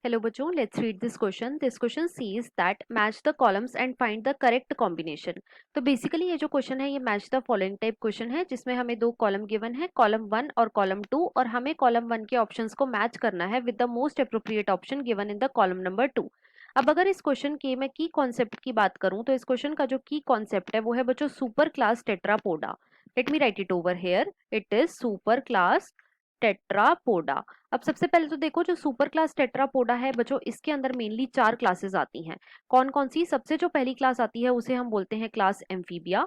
Hello बच्चों, let's read this question. This question says that match the columns and find the correct combination. तो basically ये जो question है ये match the following type question है जिसमें हमें दो कॉलम गिवन है, कॉलम 1 और कॉलम 2, और हमें कॉलम 1 के ऑप्शंस को मैच करना है with the most appropriate option given in the column number 2. अब अगर इस क्वेश्चन के मैं की कॉन्सेप्ट की बात करूं तो इस क्वेश्चन का जो की कॉन्सेप्ट है वो है बच्चों super class Tetrapoda. Let me right it over here. It is super class Tetrapoda. अब सबसे पहले तो देखो जो सुपर क्लास टेट्रापोडा है बच्चों इसके अंदर मेनली 4 क्लासेस आती हैं. कौन कौन सी? सबसे जो पहली क्लास आती है उसे हम बोलते हैं class amphibia.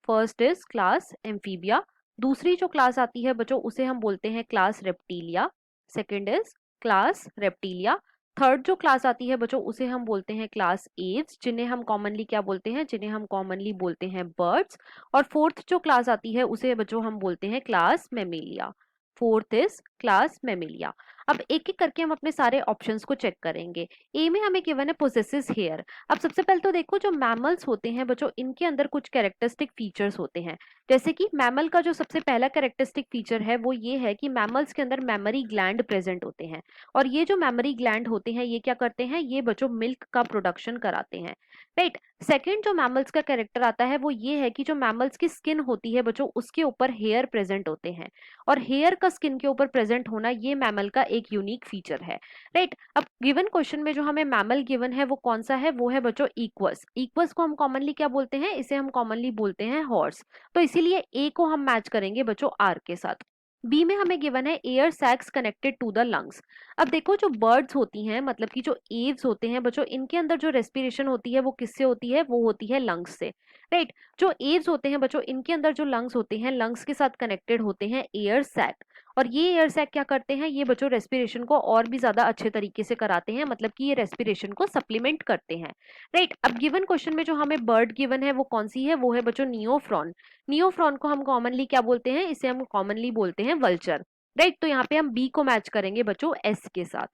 First is class amphibia. दूसरी जो क्लास आती है बच्चों उसे हम बोलते हैं class reptilia. Second is class reptilia. Third जो क्लास आती है बच्चों उसे हम बोलते हैं क्लास एव्स, जिन्हें हम कॉमनली क्या बोलते हैं? जिन्हें हम कॉमनली बोलते हैं बर्ड्स. और फोर्थ जो क्लास आती है उसे बच्चों हम बोलते हैं class Mammalia. Fourth is class Mammalia. अब एक एक करके हम अपने सारे ऑप्शंस को चेक करेंगे. ए में हमें गिवन है पोसेसिस हेयर. अब सबसे पहले तो देखो जो मैमल्स होते हैं बच्चों इनके अंदर कुछ कैरेक्टरिस्टिक फीचर्स होते हैं. जैसे कि मैमल का जो सबसे पहला कैरेक्टरिस्टिक फीचर है वो ये है कि मैमल्स के अंदर मेमोरी ग्लैंड प्रेजेंट होते हैं. और ये जो मेमोरी ग्लैंड होते हैं ये क्या करते हैं? ये बच्चों मिल्क का प्रोडक्शन कराते हैं. राइट. सेकेंड जो मैमल्स का कैरेक्टर आता है वो ये है कि जो मैमल्स की स्किन होती है बच्चों उसके ऊपर हेयर प्रेजेंट होते हैं. और हेयर का स्किन के ऊपर प्रेजेंट होना ये मैमल का एक यूनिक फीचर है. राइट. अब गिवन क्वेश्चन में जो हमें मैमल गिवन है वो कौन सा है? वो है बच्चों इक्वस. इक्वस को हम कॉमनली क्या बोलते हैं? इसे हम कॉमनली बोलते हैं हॉर्स. तो इसीलिए ए को हम मैच करेंगे बच्चों आर के साथ. बी में हमें गिवन है air sacs connected to the lungs. अब देखो जो बर्ड्स होती हैं मतलब कि जो एव्स होते हैं बच्चों इनके अंदर जो रेस्पिरेशन होती है वो किससे होती है? वो होती है लंग्स से. राइट. जो एव्स होते हैं बच्चों इनके अंदर जो लंग्स होते हैं लंग्स के साथ कनेक्टेड होते हैं एयर सैक. और ये एयर सैक क्या करते हैं? ये बच्चों रेस्पिरेशन को और भी ज्यादा अच्छे तरीके से कराते हैं, मतलब कि ये रेस्पिरेशन को सप्लीमेंट करते हैं. राइट. अब गिवन क्वेश्चन में जो हमें बर्ड गिवन है वो कौन सी है? वो है बच्चों नियोफ्रॉन. नियोफ्रॉन को हम कॉमनली क्या बोलते हैं? इसे हम कॉमनली बोलते हैं वल्चर. राइट. तो यहाँ पे हम बी को मैच करेंगे बच्चों एस के साथ.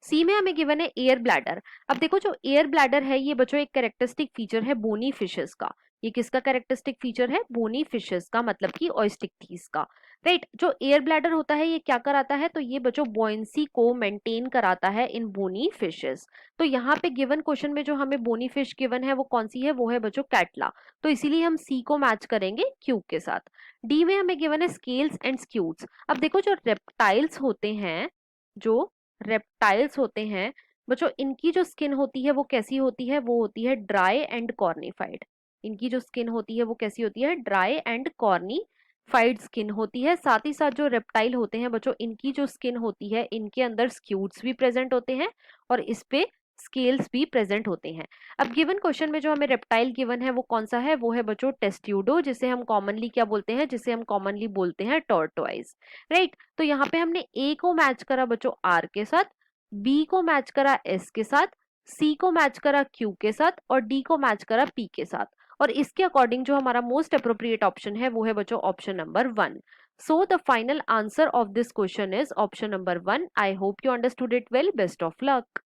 सी में हमें गिवन है एयर ब्लैडर. अब देखो जो एयर ब्लैडर है ये बच्चों एक कैरेक्टरिस्टिक फीचर है बोनी फिशेस का. ये किसका कैरेक्टरिस्टिक फीचर है? बोनी फिशेस का, मतलब कि ऑयस्टिक्टीज का. राइट. जो एयर ब्लैडर होता है ये क्या कराता है? तो ये बच्चों बॉयंसी को मेंटेन कराता है इन बोनी फिशेस. तो यहाँ पे गिवन क्वेश्चन में जो हमें बोनी फिश गिवन है वो कौन सी है? वो है बच्चों कैटला. तो इसीलिए हम सी को मैच करेंगे क्यू के साथ. डी में हमें गिवन है स्केल्स एंड स्क्यूट्स. अब देखो जो रेप्टाइल्स होते हैं, जो रेप्टाइल्स होते हैं बच्चों इनकी जो स्किन होती है वो कैसी होती है? वो होती है ड्राई एंड कॉर्निफाइड. इनकी जो स्किन होती है वो कैसी होती है? ड्राई एंड कॉर्निफाइड स्किन होती है. साथ ही साथ जो रेप्टाइल होते हैं बच्चों इनकी जो स्किन होती है इनके अंदर स्क्यूट्स भी प्रेजेंट होते हैं और इस पे स्केल्स भी प्रेजेंट होते हैं. अब गिवन क्वेश्चन में जो हमें रेप्टाइल गिवन है वो कौन सा है? वो है बच्चों टेस्ट्यूडो, जिसे हम कॉमनली क्या बोलते हैं? जिसे हम कॉमनली बोलते हैं टॉर्टोइज. राइट. तो यहाँ पे हमने ए को मैच करा बच्चों आर के साथ, बी को मैच करा एस के साथ, सी को मैच करा क्यू के साथ और डी को मैच करा पी के साथ. और इसके अकॉर्डिंग जो हमारा मोस्ट अप्रोप्रिएट ऑप्शन है वो है बच्चों option number 1. So the final answer of this question is option number 1. I hope you understood it well. Best of luck.